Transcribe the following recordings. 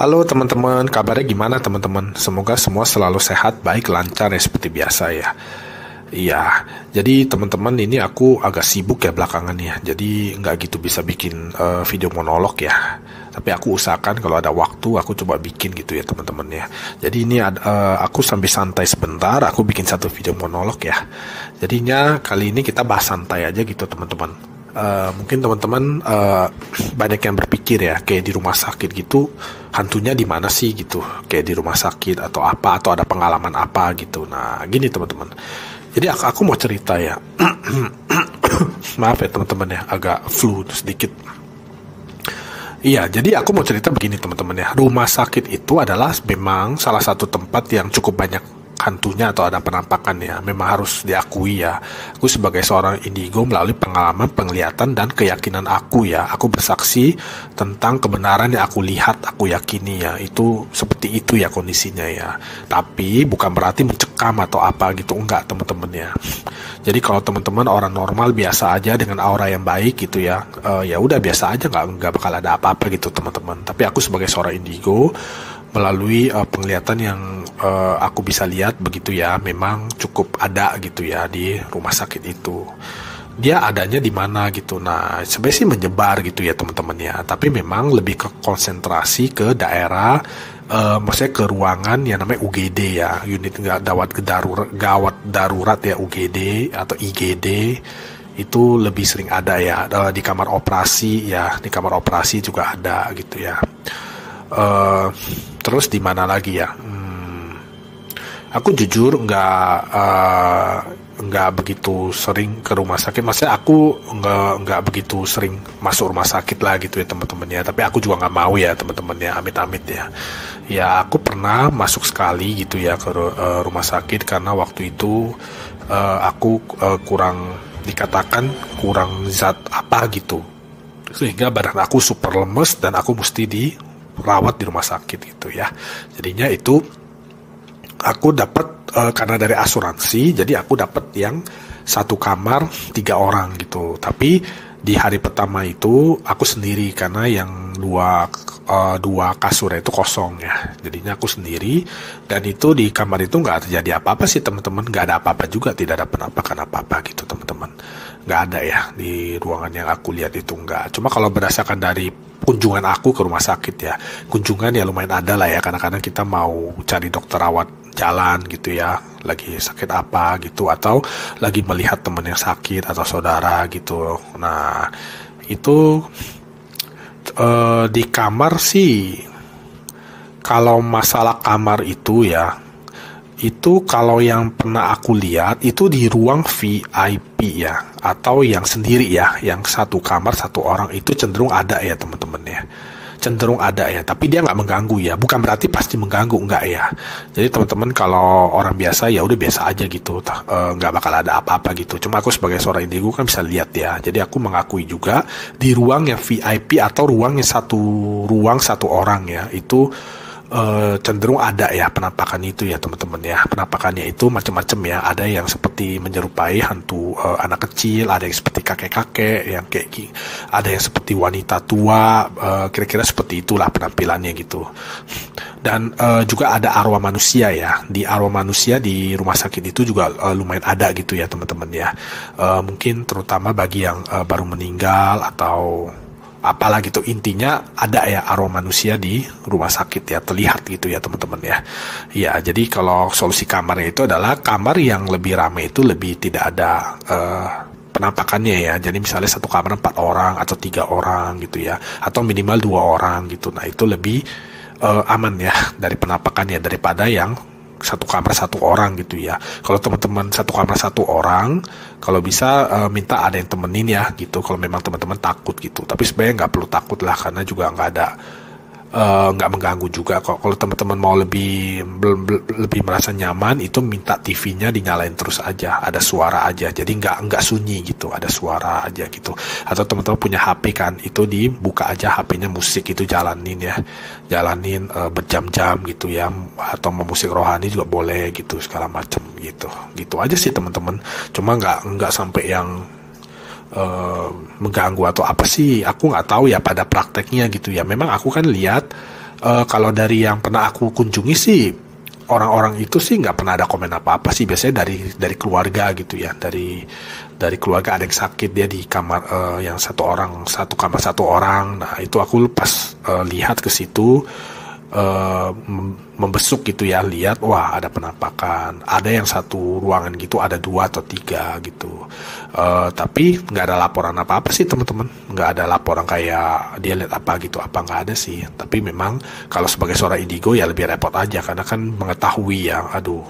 Halo teman-teman, kabarnya gimana teman-teman? Semoga semua selalu sehat, baik, lancar ya seperti biasa ya. Iya, jadi teman-teman ini aku agak sibuk ya belakangan ya. Jadi nggak gitu bisa bikin video monolog ya. Tapi aku usahakan kalau ada waktu aku coba bikin gitu ya teman-teman ya. Jadi ini aku sambil santai sebentar, aku bikin satu video monolog ya. Jadinya kali ini kita bahas santai aja gitu teman-teman. Mungkin teman-teman banyak yang berpikir ya kayak di rumah sakit gitu hantunya di mana sih gitu, kayak di rumah sakit atau apa, atau ada pengalaman apa gitu. Nah gini teman-teman, jadi aku mau cerita ya. Maaf ya teman-teman ya, agak flu sedikit. Iya, jadi aku mau cerita begini teman-teman ya. Rumah sakit itu adalah memang salah satu tempat yang cukup banyak hantunya atau ada penampakan ya. Memang harus diakui ya. Aku sebagai seorang indigo melalui pengalaman, penglihatan, dan keyakinan aku ya. Aku bersaksi tentang kebenaran yang aku lihat, aku yakini ya. Itu seperti itu ya kondisinya ya. Tapi bukan berarti mencekam atau apa gitu. Enggak teman-teman ya. Jadi kalau teman-teman orang normal biasa aja dengan aura yang baik gitu ya. Ya udah biasa aja, nggak bakal ada apa-apa gitu teman-teman. Tapi aku sebagai seorang indigo melalui penglihatan yang aku bisa lihat begitu ya, memang cukup ada gitu ya di rumah sakit itu. Dia adanya di mana gitu. Nah, sebenarnya sih menyebar gitu ya teman-teman ya. Tapi memang lebih ke konsentrasi ke daerah, maksudnya ke ruangan yang namanya UGD ya, unit gawat darurat ya, UGD atau IGD. Itu lebih sering ada ya. Di kamar operasi ya, di kamar operasi juga ada gitu ya. Terus di mana lagi ya? Aku jujur nggak begitu sering ke rumah sakit. Maksudnya aku nggak begitu sering masuk rumah sakit lah gitu ya teman-teman ya. Tapi aku juga nggak mau ya teman-teman ya, amit-amit ya. Ya aku pernah masuk sekali gitu ya ke rumah sakit karena waktu itu aku dikatakan kurang zat apa gitu, sehingga badan aku super lemes dan aku mesti dirawat di rumah sakit gitu ya. Jadinya itu aku dapat karena dari asuransi, jadi aku dapat yang satu kamar 3 orang gitu. Tapi di hari pertama itu aku sendiri karena yang dua kasur itu kosong ya. Jadinya aku sendiri, dan itu di kamar itu nggak terjadi apa-apa sih teman-teman. Nggak ada apa-apa juga, tidak ada penampakan apa-apa gitu teman-teman. Nggak ada ya di ruangan yang aku lihat itu, nggak. Cuma kalau berdasarkan dari kunjungan aku ke rumah sakit ya, kunjungan ya lumayan ada lah ya. Kadang-kadang kita mau cari dokter rawat jalan gitu ya, lagi sakit apa gitu, atau lagi melihat teman yang sakit atau saudara gitu. Nah itu di kamar sih, kalau masalah kamar itu ya, itu kalau yang pernah aku lihat itu di ruang VIP ya, atau yang sendiri ya, yang satu kamar satu orang itu cenderung ada ya teman-teman ya, cenderung ada ya. Tapi dia nggak mengganggu ya, bukan berarti pasti mengganggu, enggak ya. Jadi teman-teman kalau orang biasa ya udah biasa aja gitu, nggak bakal ada apa-apa gitu. Cuma aku sebagai seorang indigo kan bisa lihat ya, jadi aku mengakui juga di ruang yang VIP atau ruang yang satu orang ya, itu cenderung ada ya penampakan itu ya teman-teman ya. Penampakannya itu macam-macam ya, ada yang seperti menyerupai hantu anak kecil, ada yang seperti kakek-kakek yang kayak ada yang seperti wanita tua, kira-kira seperti itulah penampilannya gitu. Dan juga ada arwah manusia ya. Di arwah manusia di rumah sakit itu juga lumayan ada gitu ya teman-teman ya. Mungkin terutama bagi yang baru meninggal atau apalah gitu, intinya ada ya arwah manusia di rumah sakit ya, terlihat gitu ya teman-teman ya. Ya, jadi kalau solusi kamarnya itu adalah kamar yang lebih ramai itu lebih tidak ada penampakannya ya. Jadi misalnya satu kamar 4 orang atau 3 orang gitu ya, atau minimal 2 orang gitu. Nah itu lebih aman ya dari penampakannya daripada yang satu kamar satu orang gitu ya. Kalau teman-teman satu kamar satu orang, kalau bisa minta ada yang temenin ya gitu, kalau memang teman-teman takut gitu. Tapi sebenarnya nggak perlu takut lah, karena juga nggak mengganggu juga kok. Kalau teman-teman mau lebih merasa nyaman, itu minta TV-nya dinyalain terus aja, ada suara aja, jadi nggak sunyi gitu, ada suara aja gitu. Atau teman-teman punya HP kan, itu dibuka aja HP-nya, musik itu jalanin berjam-jam gitu ya, atau mau musik rohani juga boleh gitu, segala macam gitu aja sih teman-teman. Cuma nggak sampai yang mengganggu atau apa sih, aku nggak tahu ya pada prakteknya gitu ya. Memang aku kan lihat Kalau dari yang pernah aku kunjungi sih, orang-orang itu sih nggak pernah ada komen apa-apa sih. Biasanya dari keluarga gitu ya, dari keluarga ada yang sakit, dia di kamar yang satu kamar satu orang. Nah itu aku pas lihat ke situ, membesuk gitu ya, lihat wah ada penampakan, ada yang satu ruangan gitu ada 2 atau 3 gitu. Tapi nggak ada laporan apa-apa sih teman-teman, nggak ada laporan kayak dia lihat apa gitu, apa nggak ada sih. Tapi memang kalau sebagai seorang indigo ya lebih repot aja, karena kan mengetahui yang aduh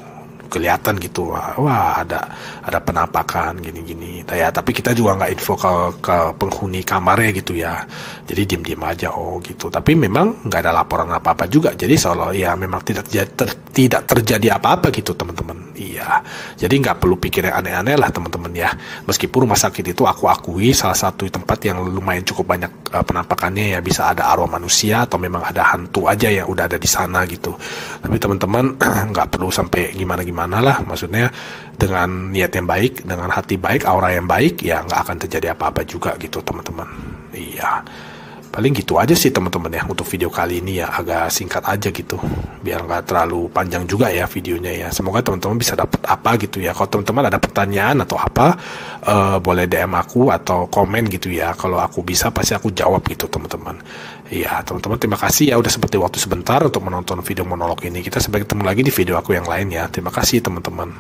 kelihatan gitu, wah ada penampakan gini-gini ya. Tapi kita juga nggak info ke penghuni kamarnya gitu ya, jadi diem-diem aja oh gitu. Tapi memang nggak ada laporan apa-apa juga, jadi seolah ya memang tidak terjadi apa-apa gitu teman-teman. Iya, jadi nggak perlu pikir yang aneh-aneh lah teman-teman ya. Meskipun rumah sakit itu aku akui salah satu tempat yang lumayan cukup banyak penampakannya ya, bisa ada arwah manusia atau memang ada hantu aja yang udah ada di sana gitu. Tapi teman-teman nggak perlu sampai gimana-gimana lah, maksudnya dengan niat yang baik, dengan hati baik, aura yang baik, ya nggak akan terjadi apa-apa juga gitu teman-teman. Iya, paling gitu aja sih teman-teman ya untuk video kali ini ya, agak singkat aja gitu biar nggak terlalu panjang juga ya videonya ya. Semoga teman-teman bisa dapat apa gitu ya. Kalau teman-teman ada pertanyaan atau apa, boleh DM aku atau komen gitu ya. Kalau aku bisa pasti aku jawab gitu teman-teman. Iya teman-teman, terima kasih ya udah seperti waktu sebentar untuk menonton video monolog ini. Kita sampai ketemu lagi di video aku yang lain ya. Terima kasih teman-teman.